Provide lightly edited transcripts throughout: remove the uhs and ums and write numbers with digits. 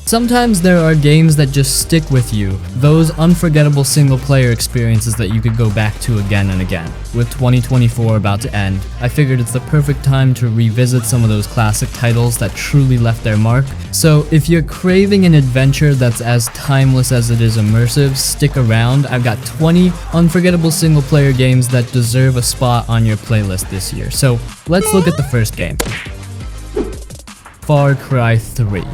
Sometimes there are games that just stick with you, those unforgettable single-player experiences that you could go back to again and again. With 2024 about to end, I figured it's the perfect time to revisit some of those classic titles that truly left their mark. So if you're craving an adventure that's as timeless as it is immersive, stick around. I've got 20 unforgettable single-player games that deserve a spot on your playlist this year. So let's look at the first game. Far Cry 3.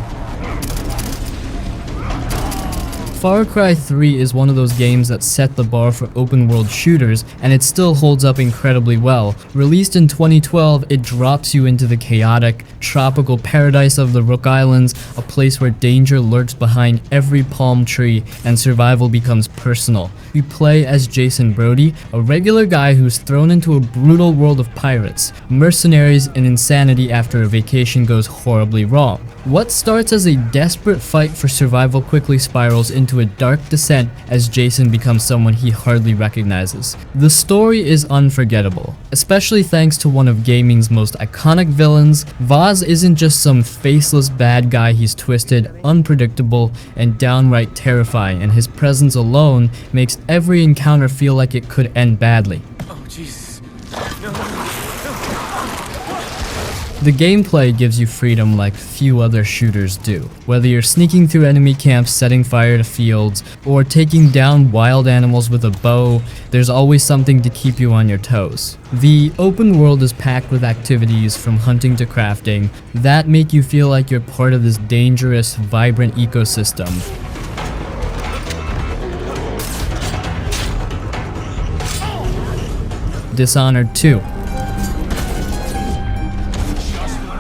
Far Cry 3 is one of those games that set the bar for open world shooters, and it still holds up incredibly well. Released in 2012, it drops you into the chaotic, tropical paradise of the Rook Islands, a place where danger lurks behind every palm tree and survival becomes personal. You play as Jason Brody, a regular guy who's thrown into a brutal world of pirates, mercenaries, and insanity after a vacation goes horribly wrong. What starts as a desperate fight for survival quickly spirals into a dark descent as Jason becomes someone he hardly recognizes. The story is unforgettable, especially thanks to one of gaming's most iconic villains. Vaz isn't just some faceless bad guy, he's twisted, unpredictable, and downright terrifying, and his presence alone makes every encounter feel like it could end badly. Oh, Jesus. The gameplay gives you freedom like few other shooters do. Whether you're sneaking through enemy camps, setting fire to fields, or taking down wild animals with a bow, there's always something to keep you on your toes. The open world is packed with activities from hunting to crafting that make you feel like you're part of this dangerous, vibrant ecosystem. Dishonored 2.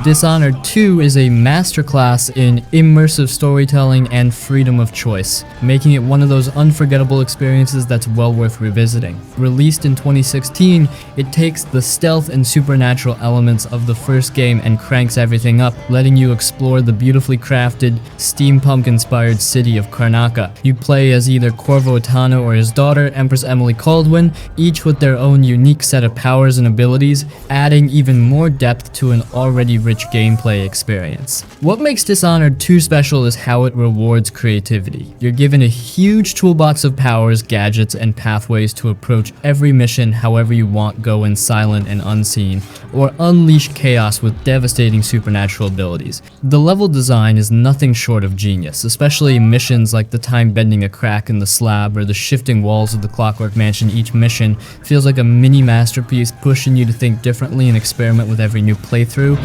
Dishonored 2 is a masterclass in immersive storytelling and freedom of choice, making it one of those unforgettable experiences that's well worth revisiting. Released in 2016, it takes the stealth and supernatural elements of the first game and cranks everything up, letting you explore the beautifully crafted, steampunk-inspired city of Karnaca. You play as either Corvo Attano or his daughter, Empress Emily Kaldwin, each with their own unique set of powers and abilities, adding even more depth to an already rich gameplay experience. What makes Dishonored 2 special is how it rewards creativity. You're given a huge toolbox of powers, gadgets, and pathways to approach every mission however you want, go in silent and unseen, or unleash chaos with devastating supernatural abilities. The level design is nothing short of genius, especially missions like the time bending a crack in the slab or the shifting walls of the Clockwork Mansion. Each mission feels like a mini masterpiece, pushing you to think differently and experiment with every new playthrough.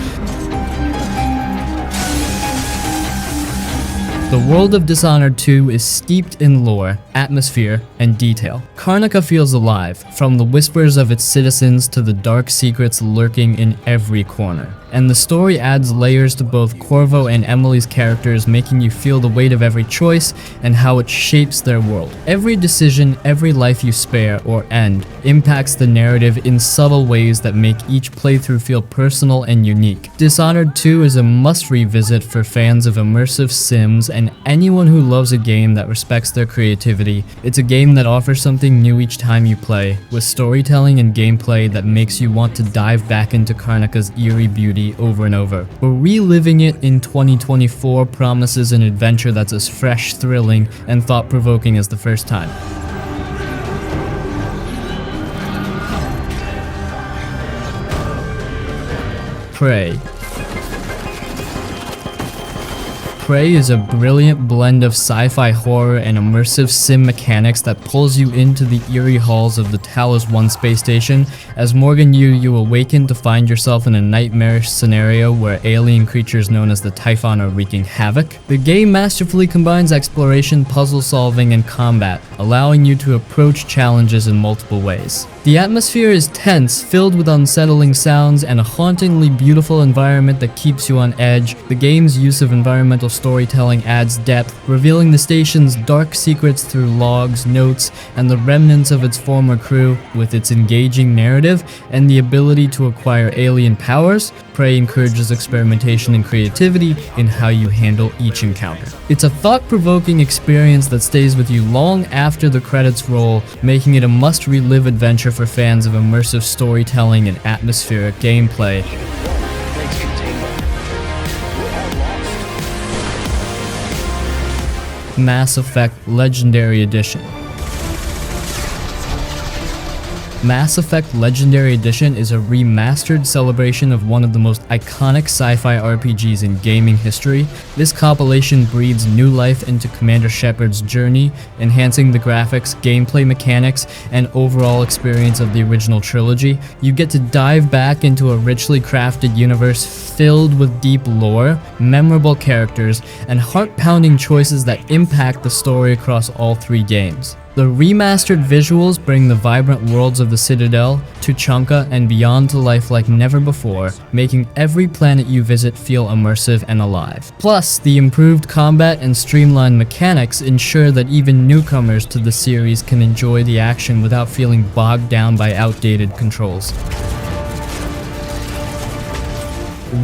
The world of Dishonored 2 is steeped in lore, atmosphere, and detail. Karnaca feels alive, from the whispers of its citizens to the dark secrets lurking in every corner. And the story adds layers to both Corvo and Emily's characters, making you feel the weight of every choice and how it shapes their world. Every decision, every life you spare or end, impacts the narrative in subtle ways that make each playthrough feel personal and unique. Dishonored 2 is a must revisit for fans of immersive sims and anyone who loves a game that respects their creativity. It's a game that offers something new each time you play, with storytelling and gameplay that makes you want to dive back into Karnaca's eerie beauty over and over. But reliving it in 2024 promises an adventure that's as fresh, thrilling, and thought-provoking as the first time. Prey. Prey is a brilliant blend of sci-fi horror and immersive sim mechanics that pulls you into the eerie halls of the Talos 1 space station. As Morgan you awaken to find yourself in a nightmarish scenario where alien creatures known as the Typhon are wreaking havoc. The game masterfully combines exploration, puzzle solving, and combat, allowing you to approach challenges in multiple ways. The atmosphere is tense, filled with unsettling sounds and a hauntingly beautiful environment that keeps you on edge. The game's use of environmental storytelling adds depth, revealing the station's dark secrets through logs, notes, and the remnants of its former crew. With its engaging narrative and the ability to acquire alien powers, Prey encourages experimentation and creativity in how you handle each encounter. It's a thought-provoking experience that stays with you long after the credits roll, making it a must-relive adventure for fans of immersive storytelling and atmospheric gameplay. Mass Effect Legendary Edition. Mass Effect Legendary Edition is a remastered celebration of one of the most iconic sci-fi RPGs in gaming history. This compilation breathes new life into Commander Shepard's journey, enhancing the graphics, gameplay mechanics, and overall experience of the original trilogy. You get to dive back into a richly crafted universe filled with deep lore, memorable characters, and heart-pounding choices that impact the story across all three games. The remastered visuals bring the vibrant worlds of the Citadel, Tuchanka, and beyond to life like never before, making every planet you visit feel immersive and alive. Plus, the improved combat and streamlined mechanics ensure that even newcomers to the series can enjoy the action without feeling bogged down by outdated controls.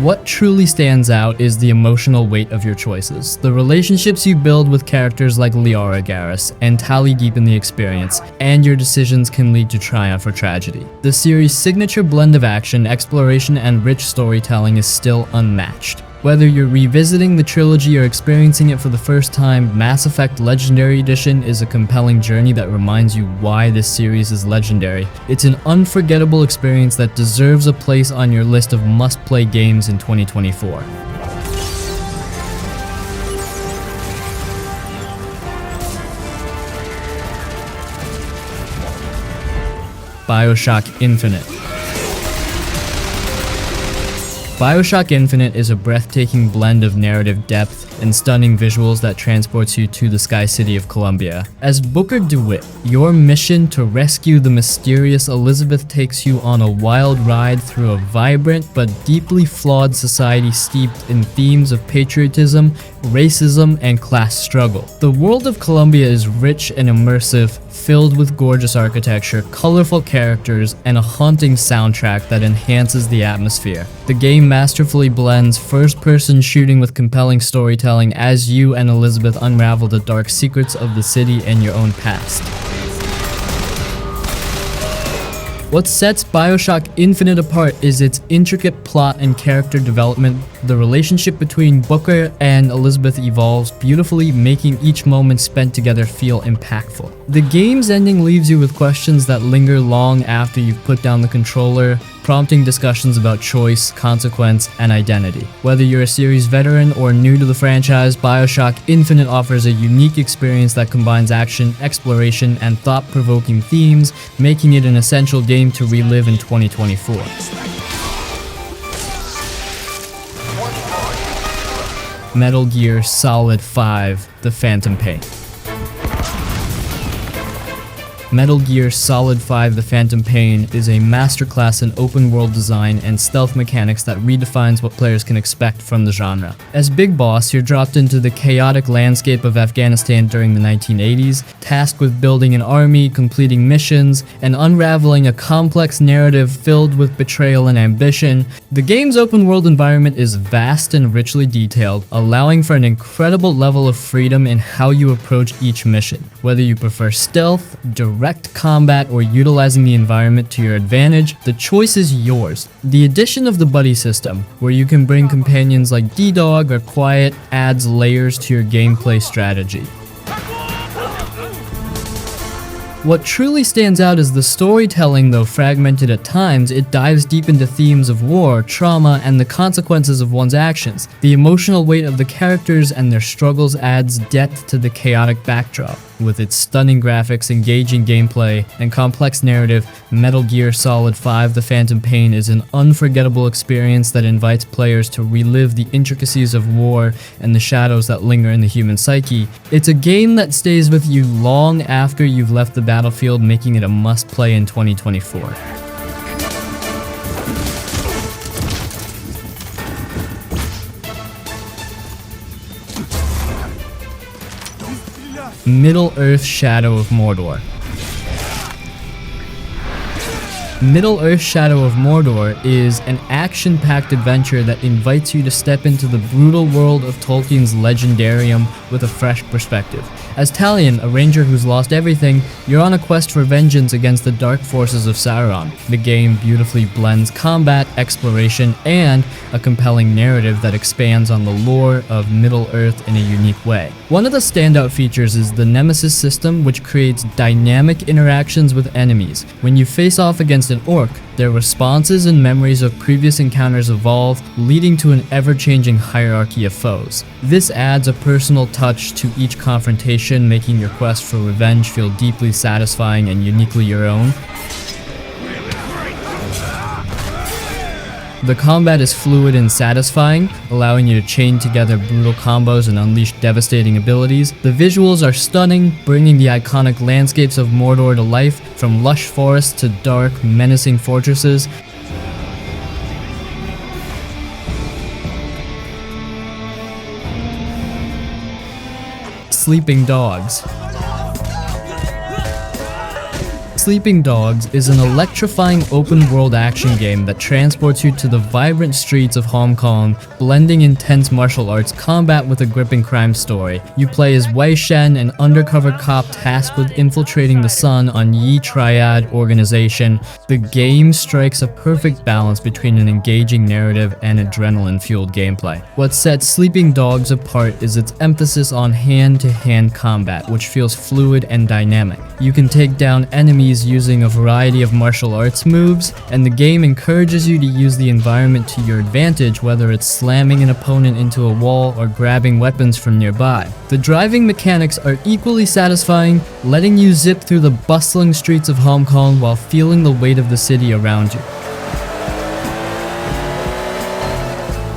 What truly stands out is the emotional weight of your choices. The relationships you build with characters like Liara Garrus and Tali deepen the experience, and your decisions can lead to triumph or tragedy. The series' signature blend of action, exploration, and rich storytelling is still unmatched. Whether you're revisiting the trilogy or experiencing it for the first time, Mass Effect Legendary Edition is a compelling journey that reminds you why this series is legendary. It's an unforgettable experience that deserves a place on your list of must-play games in 2024. Bioshock Infinite. Bioshock Infinite is a breathtaking blend of narrative depth and stunning visuals that transports you to the Sky City of Columbia. As Booker DeWitt, your mission to rescue the mysterious Elizabeth takes you on a wild ride through a vibrant but deeply flawed society steeped in themes of patriotism, racism, and class struggle. The world of Columbia is rich and immersive, filled with gorgeous architecture, colorful characters, and a haunting soundtrack that enhances the atmosphere. The game masterfully blends first-person shooting with compelling storytelling as you and Elizabeth unravel the dark secrets of the city and your own past. What sets Bioshock Infinite apart is its intricate plot and character development. The relationship between Booker and Elizabeth evolves beautifully, making each moment spent together feel impactful. The game's ending leaves you with questions that linger long after you've put down the controller, prompting discussions about choice, consequence, and identity. Whether you're a series veteran or new to the franchise, Bioshock Infinite offers a unique experience that combines action, exploration, and thought-provoking themes, making it an essential game to relive in 2024. Metal Gear Solid 5: The Phantom Pain. Metal Gear Solid 5: The Phantom Pain is a masterclass in open-world design and stealth mechanics that redefines what players can expect from the genre. As Big Boss, you're dropped into the chaotic landscape of Afghanistan during the 1980s, tasked with building an army, completing missions, and unraveling a complex narrative filled with betrayal and ambition. The game's open-world environment is vast and richly detailed, allowing for an incredible level of freedom in how you approach each mission. Whether you prefer stealth, direct combat, or utilizing the environment to your advantage, the choice is yours. The addition of the buddy system, where you can bring companions like D-Dog or Quiet, adds layers to your gameplay strategy. What truly stands out is the storytelling. Though fragmented at times, it dives deep into themes of war, trauma, and the consequences of one's actions. The emotional weight of the characters and their struggles adds depth to the chaotic backdrop. With its stunning graphics, engaging gameplay, and complex narrative, Metal Gear Solid 5: The Phantom Pain is an unforgettable experience that invites players to relive the intricacies of war and the shadows that linger in the human psyche. It's a game that stays with you long after you've left the battlefield, making it a must-play in 2024. Middle-earth: Shadow of Mordor. Middle-earth Shadow of Mordor is an action-packed adventure that invites you to step into the brutal world of Tolkien's legendarium with a fresh perspective. As Talion, a ranger who's lost everything, you're on a quest for vengeance against the dark forces of Sauron. The game beautifully blends combat, exploration, and a compelling narrative that expands on the lore of Middle-earth in a unique way. One of the standout features is the Nemesis system, which creates dynamic interactions with enemies. When you face off against an orc, their responses and memories of previous encounters evolve, leading to an ever-changing hierarchy of foes. This adds a personal touch to each confrontation, making your quest for revenge feel deeply satisfying and uniquely your own. The combat is fluid and satisfying, allowing you to chain together brutal combos and unleash devastating abilities. The visuals are stunning, bringing the iconic landscapes of Mordor to life, from lush forests to dark, menacing fortresses. Sleeping Dogs. Sleeping Dogs is an electrifying open-world action game that transports you to the vibrant streets of Hong Kong, blending intense martial arts combat with a gripping crime story. You play as Wei Shen, an undercover cop tasked with infiltrating the Sun on Yi Triad organization. The game strikes a perfect balance between an engaging narrative and adrenaline-fueled gameplay. What sets Sleeping Dogs apart is its emphasis on hand-to-hand combat, which feels fluid and dynamic. You can take down enemies using a variety of martial arts moves, and the game encourages you to use the environment to your advantage, whether it's slamming an opponent into a wall or grabbing weapons from nearby. The driving mechanics are equally satisfying, letting you zip through the bustling streets of Hong Kong while feeling the weight of the city around you.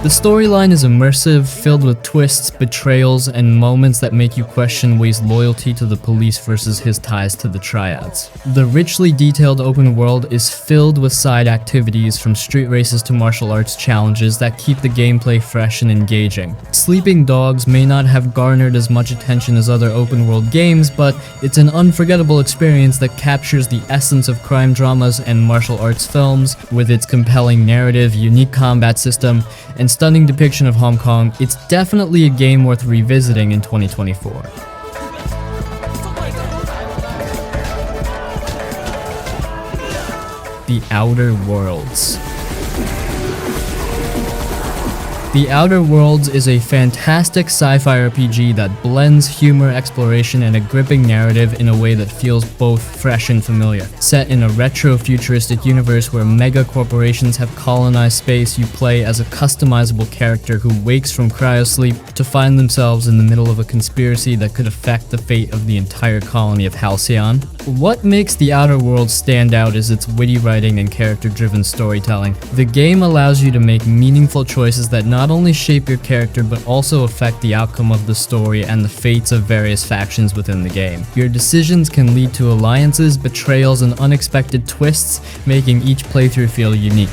The storyline is immersive, filled with twists, betrayals, and moments that make you question Wei's loyalty to the police versus his ties to the Triads. The richly detailed open world is filled with side activities, from street races to martial arts challenges, that keep the gameplay fresh and engaging. Sleeping Dogs may not have garnered as much attention as other open world games, but it's an unforgettable experience that captures the essence of crime dramas and martial arts films. With its compelling narrative, unique combat system, and stunning depiction of Hong Kong, it's definitely a game worth revisiting in 2024. The Outer Worlds. The Outer Worlds is a fantastic sci-fi RPG that blends humor, exploration, and a gripping narrative in a way that feels both fresh and familiar. Set in a retro-futuristic universe where mega corporations have colonized space, you play as a customizable character who wakes from cryosleep to find themselves in the middle of a conspiracy that could affect the fate of the entire colony of Halcyon. What makes The Outer Worlds stand out is its witty writing and character-driven storytelling. The game allows you to make meaningful choices that not only shape your character but also affect the outcome of the story and the fates of various factions within the game. Your decisions can lead to alliances, betrayals, and unexpected twists, making each playthrough feel unique.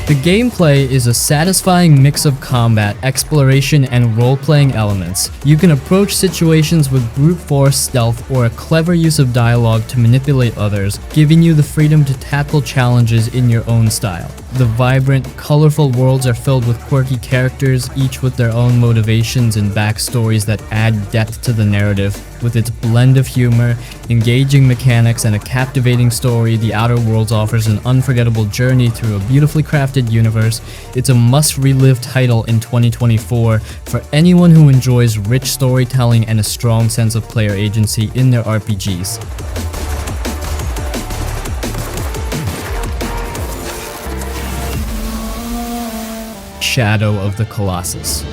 The gameplay is a satisfying mix of combat, exploration, and role-playing elements. You can approach situations with brute force stealth or a clever use of dialogue to manipulate others, giving you the freedom to tackle challenges in your own style. The vibrant, colorful worlds are filled with quirky characters, each with their own motivations and backstories that add depth to the narrative. With its blend of humor, engaging mechanics, and a captivating story, The Outer Worlds offers an unforgettable journey through a beautifully crafted universe. It's a must-relive title in 2024 for anyone who enjoys rich storytelling and a strong sense of player agency in their RPGs. Shadow of the Colossus.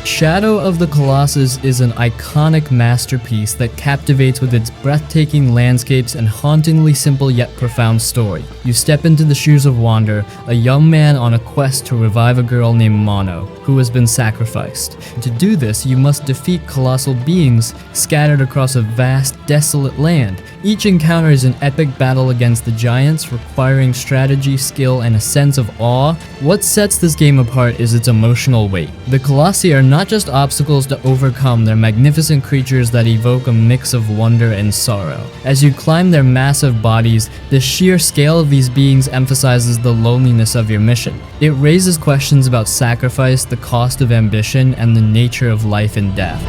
Shadow of the Colossus is an iconic masterpiece that captivates with its breathtaking landscapes and hauntingly simple yet profound story. You step into the shoes of Wander, a young man on a quest to revive a girl named Mono, who has been sacrificed. To do this, you must defeat colossal beings scattered across a vast, desolate land. Each encounter is an epic battle against the giants, requiring strategy, skill, and a sense of awe. What sets this game apart is its emotional weight. The Colossi are not just obstacles to overcome, they're magnificent creatures that evoke a mix of wonder and sorrow. As you climb their massive bodies, the sheer scale of these beings emphasizes the loneliness of your mission. It raises questions about sacrifice, the cost of ambition, and the nature of life and death.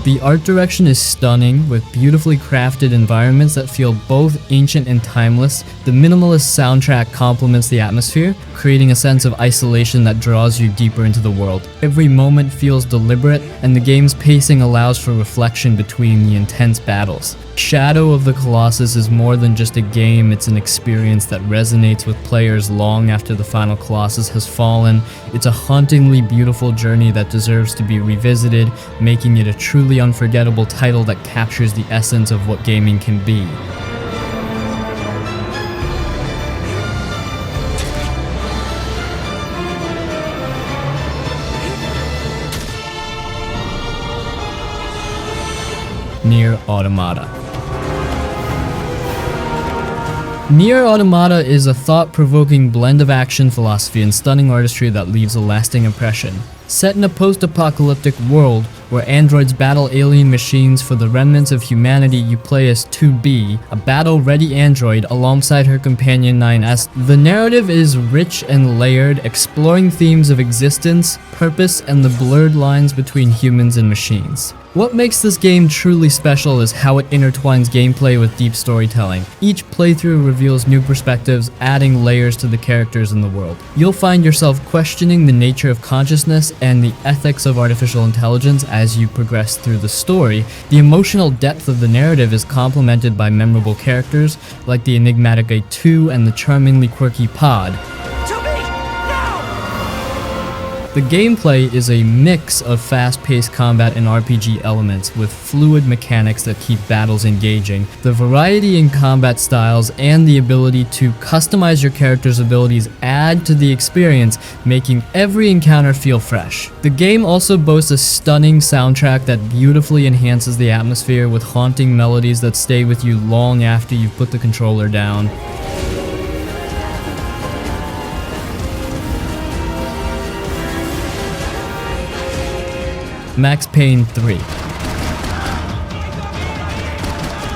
The art direction is stunning, with beautifully crafted environments that feel both ancient and timeless. The minimalist soundtrack complements the atmosphere, creating a sense of isolation that draws you deeper into the world. Every moment feels deliberate, and the game's pacing allows for reflection between the intense battles. Shadow of the Colossus is more than just a game, it's an experience that resonates with players long after the final Colossus has fallen. It's a hauntingly beautiful journey that deserves to be revisited, making it a truly unforgettable title that captures the essence of what gaming can be. Nier Automata. Nier Automata is a thought-provoking blend of action, philosophy, and stunning artistry that leaves a lasting impression. Set in a post-apocalyptic world where androids battle alien machines for the remnants of humanity, you play as 2B, a battle-ready android alongside her companion 9S. The narrative is rich and layered, exploring themes of existence, purpose, and the blurred lines between humans and machines. What makes this game truly special is how it intertwines gameplay with deep storytelling. Each playthrough reveals new perspectives, adding layers to the characters in the world. You'll find yourself questioning the nature of consciousness and the ethics of artificial intelligence as you progress through the story. The emotional depth of the narrative is complemented by memorable characters like the enigmatic A2 and the charmingly quirky Pod. The gameplay is a mix of fast-paced combat and RPG elements with fluid mechanics that keep battles engaging. The variety in combat styles and the ability to customize your character's abilities add to the experience, making every encounter feel fresh. The game also boasts a stunning soundtrack that beautifully enhances the atmosphere with haunting melodies that stay with you long after you've put the controller down. Max Payne 3.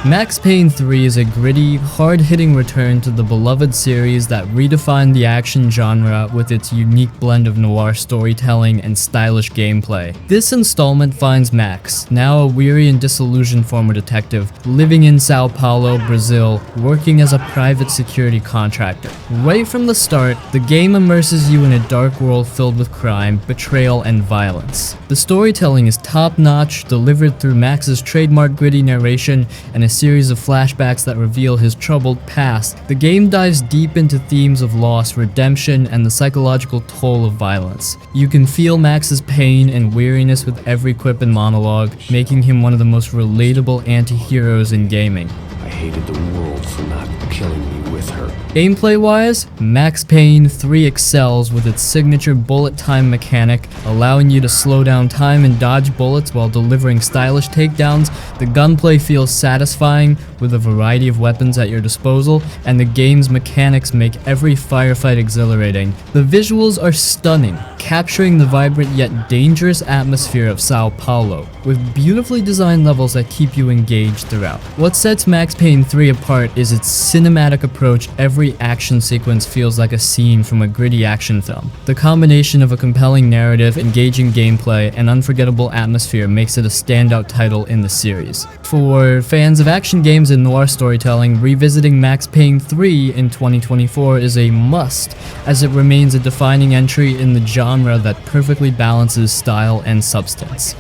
Max Payne 3 is a gritty, hard-hitting return to the beloved series that redefined the action genre with its unique blend of noir storytelling and stylish gameplay. This installment finds Max, now a weary and disillusioned former detective, living in Sao Paulo, Brazil, working as a private security contractor. Right from the start, the game immerses you in a dark world filled with crime, betrayal, and violence. The storytelling is top-notch, delivered through Max's trademark gritty narration and a series of flashbacks that reveal his troubled past. The game dives deep into themes of loss, redemption, and the psychological toll of violence. You can feel Max's pain and weariness with every quip and monologue, making him one of the most relatable anti-heroes in gaming. I hated the world for not killing me with her. Gameplay-wise, Max Payne 3 excels with its signature bullet time mechanic, allowing you to slow down time and dodge bullets while delivering stylish takedowns. The gunplay feels satisfying with a variety of weapons at your disposal, and the game's mechanics make every firefight exhilarating. The visuals are stunning, capturing the vibrant yet dangerous atmosphere of Sao Paulo, with beautifully designed levels that keep you engaged throughout. What sets Max Payne 3 apart is its cinematic approach. Every action sequence feels like a scene from a gritty action film. The combination of a compelling narrative, engaging gameplay, and unforgettable atmosphere makes it a standout title in the series. For fans of action games and noir storytelling, revisiting Max Payne 3 in 2024 is a must, as it remains a defining entry in the genre that perfectly balances style and substance.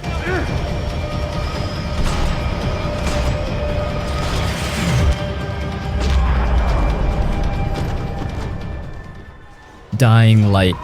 Dying Light.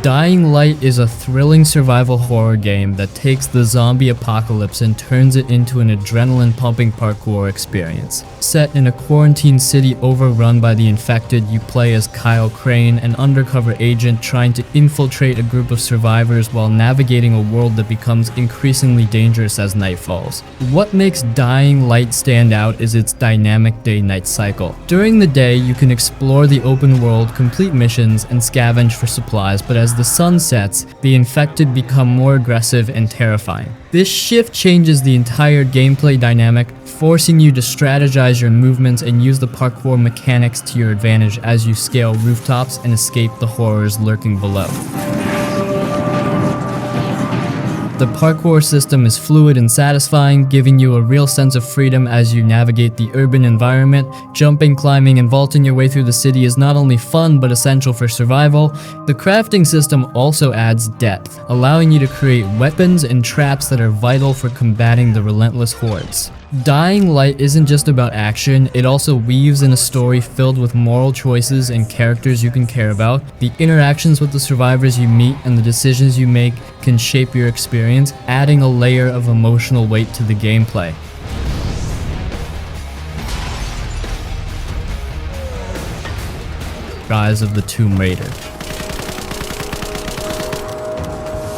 Dying Light is a thrilling survival horror game that takes the zombie apocalypse and turns it into an adrenaline-pumping parkour experience. Set in a quarantine city overrun by the infected, you play as Kyle Crane, an undercover agent trying to infiltrate a group of survivors while navigating a world that becomes increasingly dangerous as night falls. What makes Dying Light stand out is its dynamic day-night cycle. During the day, you can explore the open world, complete missions, and scavenge for supplies, but as the sun sets, the infected become more aggressive and terrifying. This shift changes the entire gameplay dynamic, forcing you to strategize your movements and use the parkour mechanics to your advantage as you scale rooftops and escape the horrors lurking below. The parkour system is fluid and satisfying, giving you a real sense of freedom as you navigate the urban environment. Jumping, climbing, and vaulting your way through the city is not only fun but essential for survival. The crafting system also adds depth, allowing you to create weapons and traps that are vital for combating the relentless hordes. Dying Light isn't just about action, it also weaves in a story filled with moral choices and characters you can care about. The interactions with the survivors you meet and the decisions you make can shape your experience, adding a layer of emotional weight to the gameplay. Rise of the Tomb Raider.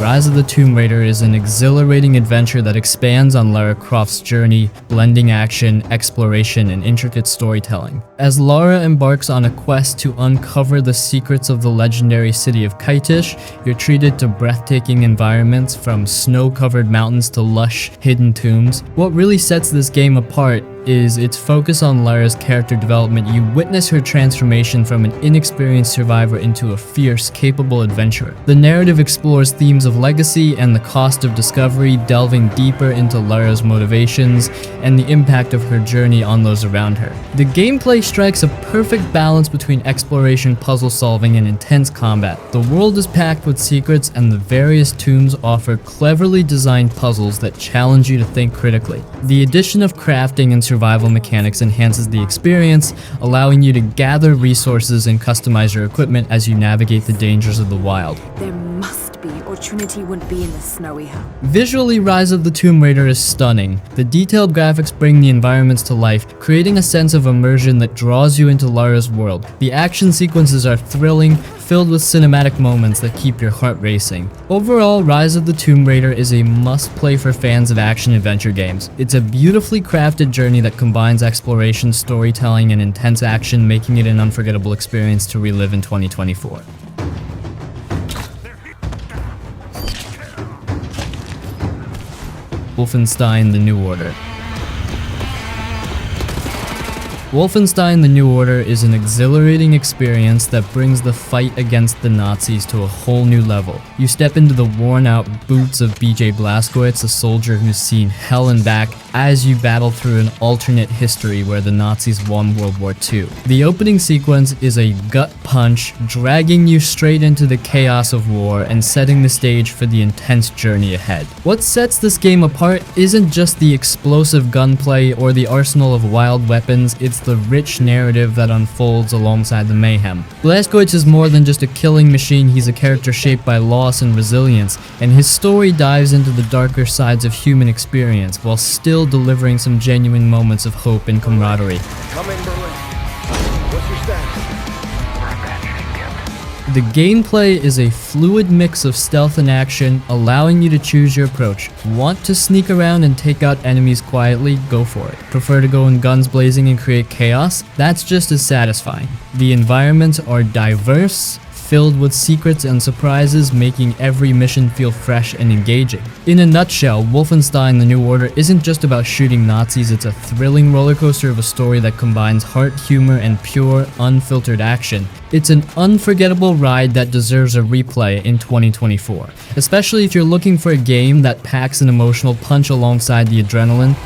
Rise of the Tomb Raider is an exhilarating adventure that expands on Lara Croft's journey, blending action, exploration, and intricate storytelling. As Lara embarks on a quest to uncover the secrets of the legendary city of Kaitish, you're treated to breathtaking environments from snow-covered mountains to lush, hidden tombs. What really sets this game apart is its focus on Lara's character development. You witness her transformation from an inexperienced survivor into a fierce, capable adventurer. The narrative explores themes of legacy and the cost of discovery, delving deeper into Lara's motivations and the impact of her journey on those around her. The gameplay strikes a perfect balance between exploration, puzzle solving, and intense combat. The world is packed with secrets, and the various tombs offer cleverly designed puzzles that challenge you to think critically. The addition of crafting and survival mechanics enhances the experience, allowing you to gather resources and customize your equipment as you navigate the dangers of the wild. There must be, or Trinity wouldn't be in the snowy hell. Visually, Rise of the Tomb Raider is stunning. The detailed graphics bring the environments to life, creating a sense of immersion that draws you into Lara's world. The action sequences are thrilling, filled with cinematic moments that keep your heart racing. Overall, Rise of the Tomb Raider is a must-play for fans of action-adventure games. It's a beautifully crafted journey that combines exploration, storytelling, and intense action, making it an unforgettable experience to relive in 2024. Wolfenstein The New Order. Wolfenstein The New Order is an exhilarating experience that brings the fight against the Nazis to a whole new level. You step into the worn-out boots of BJ Blazkowicz, a soldier who's seen hell and back, as you battle through an alternate history where the Nazis won World War II. The opening sequence is a gut punch, dragging you straight into the chaos of war and setting the stage for the intense journey ahead. What sets this game apart isn't just the explosive gunplay or the arsenal of wild weapons, it's the rich narrative that unfolds alongside the mayhem. Blazkowicz is more than just a killing machine, he's a character shaped by loss and resilience, and his story dives into the darker sides of human experience while still delivering some genuine moments of hope and camaraderie. Come in, Berlin. What's your status? The gameplay is a fluid mix of stealth and action, allowing you to choose your approach. Want to sneak around and take out enemies quietly? Go for it. Prefer to go in guns blazing and create chaos? That's just as satisfying. The environments are diverse, filled with secrets and surprises, making every mission feel fresh and engaging. In a nutshell, Wolfenstein The New Order isn't just about shooting Nazis, it's a thrilling rollercoaster of a story that combines heart, humor, and pure, unfiltered action. It's an unforgettable ride that deserves a replay in 2024, especially if you're looking for a game that packs an emotional punch alongside the adrenaline.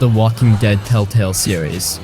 The Walking Dead Telltale series.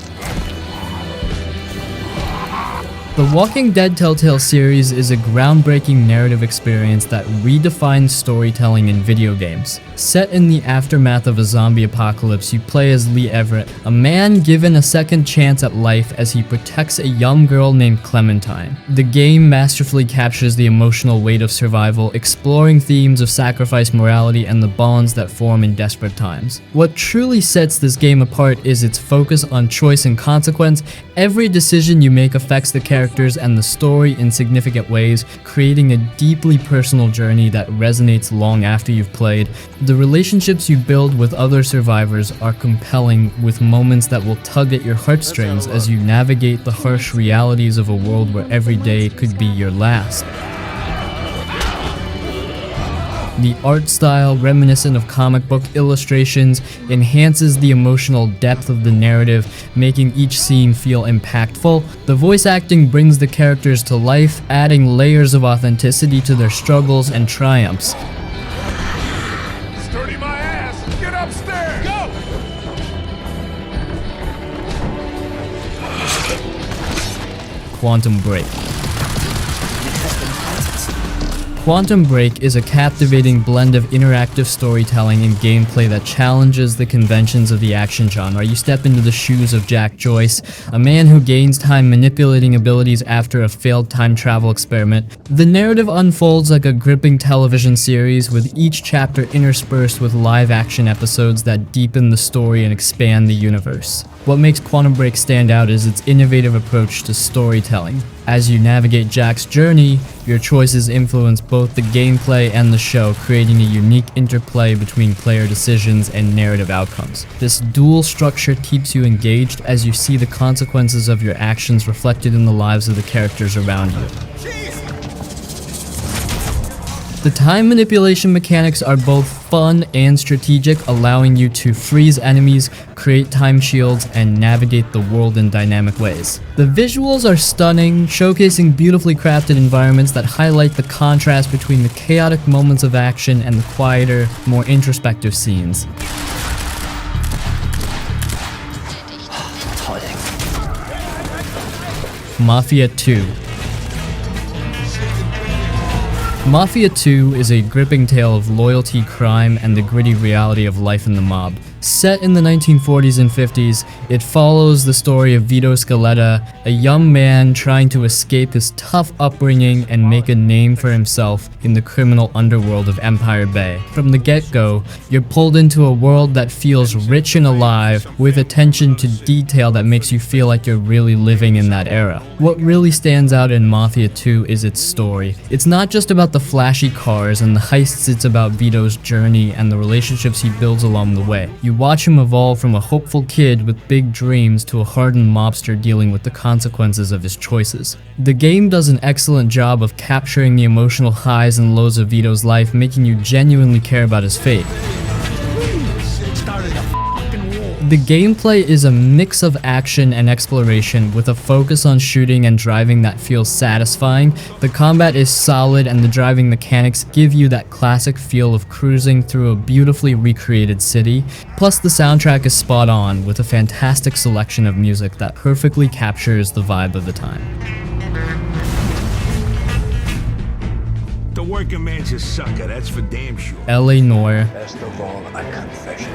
The Walking Dead Telltale series is a groundbreaking narrative experience that redefines storytelling in video games. Set in the aftermath of a zombie apocalypse, you play as Lee Everett, a man given a second chance at life as he protects a young girl named Clementine. The game masterfully captures the emotional weight of survival, exploring themes of sacrifice, morality, and the bonds that form in desperate times. What truly sets this game apart is its focus on choice and consequence. Every decision you make affects the characters and the story in significant ways, creating a deeply personal journey that resonates long after you've played. The relationships you build with other survivors are compelling, with moments that will tug at your heartstrings as you navigate the harsh realities of a world where every day could be your last. The art style, reminiscent of comic book illustrations, enhances the emotional depth of the narrative, making each scene feel impactful. The voice acting brings the characters to life, adding layers of authenticity to their struggles and triumphs. Sturdy my ass! Get upstairs! Go! Quantum Break. Quantum Break is a captivating blend of interactive storytelling and gameplay that challenges the conventions of the action genre. You step into the shoes of Jack Joyce, a man who gains time manipulating abilities after a failed time travel experiment. The narrative unfolds like a gripping television series, with each chapter interspersed with live-action episodes that deepen the story and expand the universe. What makes Quantum Break stand out is its innovative approach to storytelling. As you navigate Jack's journey, your choices influence both the gameplay and the show, creating a unique interplay between player decisions and narrative outcomes. This dual structure keeps you engaged as you see the consequences of your actions reflected in the lives of the characters around you. The time manipulation mechanics are both fun and strategic, allowing you to freeze enemies, create time shields, and navigate the world in dynamic ways. The visuals are stunning, showcasing beautifully crafted environments that highlight the contrast between the chaotic moments of action and the quieter, more introspective scenes. Mafia 2. Mafia 2 is a gripping tale of loyalty, crime, and the gritty reality of life in the mob. Set in the 1940s and 50s, it follows the story of Vito Scaletta, a young man trying to escape his tough upbringing and make a name for himself in the criminal underworld of Empire Bay. From the get-go, you're pulled into a world that feels rich and alive, with attention to detail that makes you feel like you're really living in that era. What really stands out in Mafia 2 is its story. It's not just about the flashy cars and the heists, it's about Vito's journey and the relationships he builds along the way. You watch him evolve from a hopeful kid with big dreams to a hardened mobster dealing with the consequences of his choices. The game does an excellent job of capturing the emotional highs and lows of Vito's life, making you genuinely care about his fate. The gameplay is a mix of action and exploration, with a focus on shooting and driving that feels satisfying. The combat is solid and the driving mechanics give you that classic feel of cruising through a beautifully recreated city. Plus, the soundtrack is spot on, with a fantastic selection of music that perfectly captures the vibe of the time. The working man's a sucker, that's for damn sure. LA Noire. Best of all, a confession.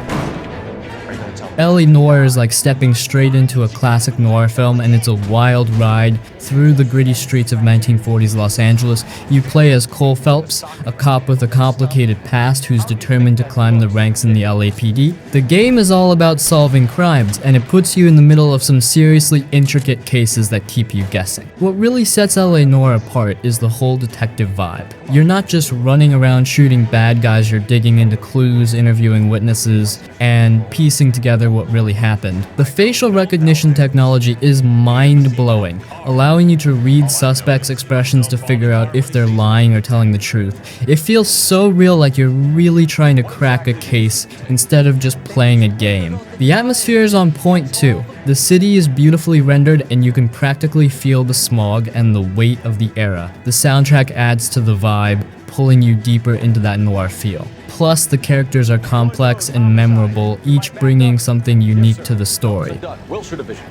LA Noire is like stepping straight into a classic noir film, and it's a wild ride through the gritty streets of 1940s Los Angeles. You play as Cole Phelps, a cop with a complicated past who's determined to climb the ranks in the LAPD. The game is all about solving crimes, and it puts you in the middle of some seriously intricate cases that keep you guessing. What really sets LA Noire apart is the whole detective vibe. You're not just running around shooting bad guys, you're digging into clues, interviewing witnesses, and piecing together what really happened. The facial recognition technology is mind-blowing, allowing you to read suspects' expressions to figure out if they're lying or telling the truth. It feels so real, like you're really trying to crack a case instead of just playing a game. The atmosphere is on point too. The city is beautifully rendered and you can practically feel the smog and the weight of the era. The soundtrack adds to the vibe, pulling you deeper into that noir feel. Plus, the characters are complex and memorable, each bringing something unique to the story.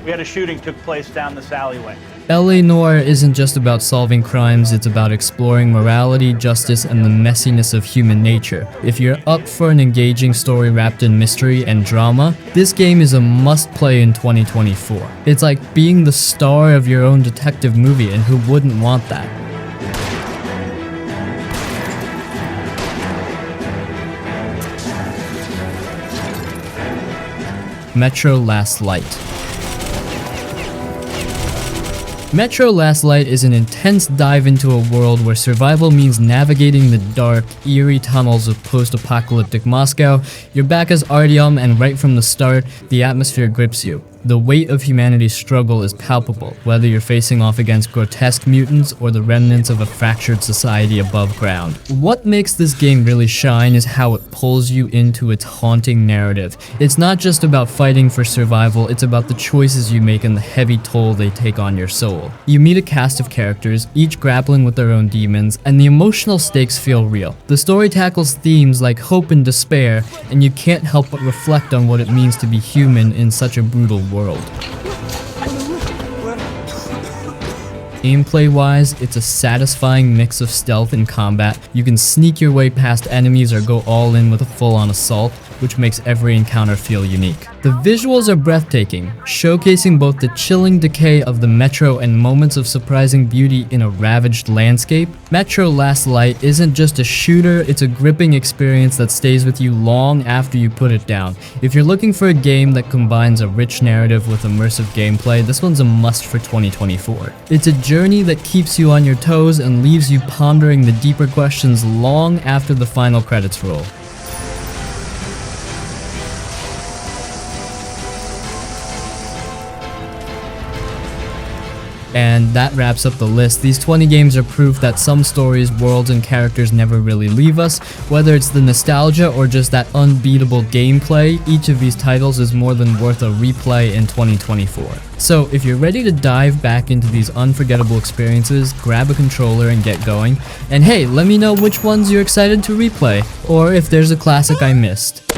We had a shooting took place down this alleyway. LA Noire isn't just about solving crimes, it's about exploring morality, justice, and the messiness of human nature. If you're up for an engaging story wrapped in mystery and drama, this game is a must-play in 2024. It's like being the star of your own detective movie, and who wouldn't want that? Metro Last Light. Metro Last Light is an intense dive into a world where survival means navigating the dark, eerie tunnels of post-apocalyptic Moscow. You're back as Artyom, and right from the start, the atmosphere grips you. The weight of humanity's struggle is palpable, whether you're facing off against grotesque mutants or the remnants of a fractured society above ground. What makes this game really shine is how it pulls you into its haunting narrative. It's not just about fighting for survival, it's about the choices you make and the heavy toll they take on your soul. You meet a cast of characters, each grappling with their own demons, and the emotional stakes feel real. The story tackles themes like hope and despair, and you can't help but reflect on what it means to be human in such a brutal world. Gameplay-wise, it's a satisfying mix of stealth and combat. You can sneak your way past enemies or go all in with a full-on assault, which makes every encounter feel unique. The visuals are breathtaking, showcasing both the chilling decay of the Metro and moments of surprising beauty in a ravaged landscape. Metro Last Light isn't just a shooter, it's a gripping experience that stays with you long after you put it down. If you're looking for a game that combines a rich narrative with immersive gameplay, this one's a must for 2024. It's a journey that keeps you on your toes and leaves you pondering the deeper questions long after the final credits roll. And that wraps up the list. These 20 games are proof that some stories, worlds, and characters never really leave us. Whether it's the nostalgia or just that unbeatable gameplay, each of these titles is more than worth a replay in 2024. So if you're ready to dive back into these unforgettable experiences, grab a controller and get going. And hey, let me know which ones you're excited to replay, or if there's a classic I missed.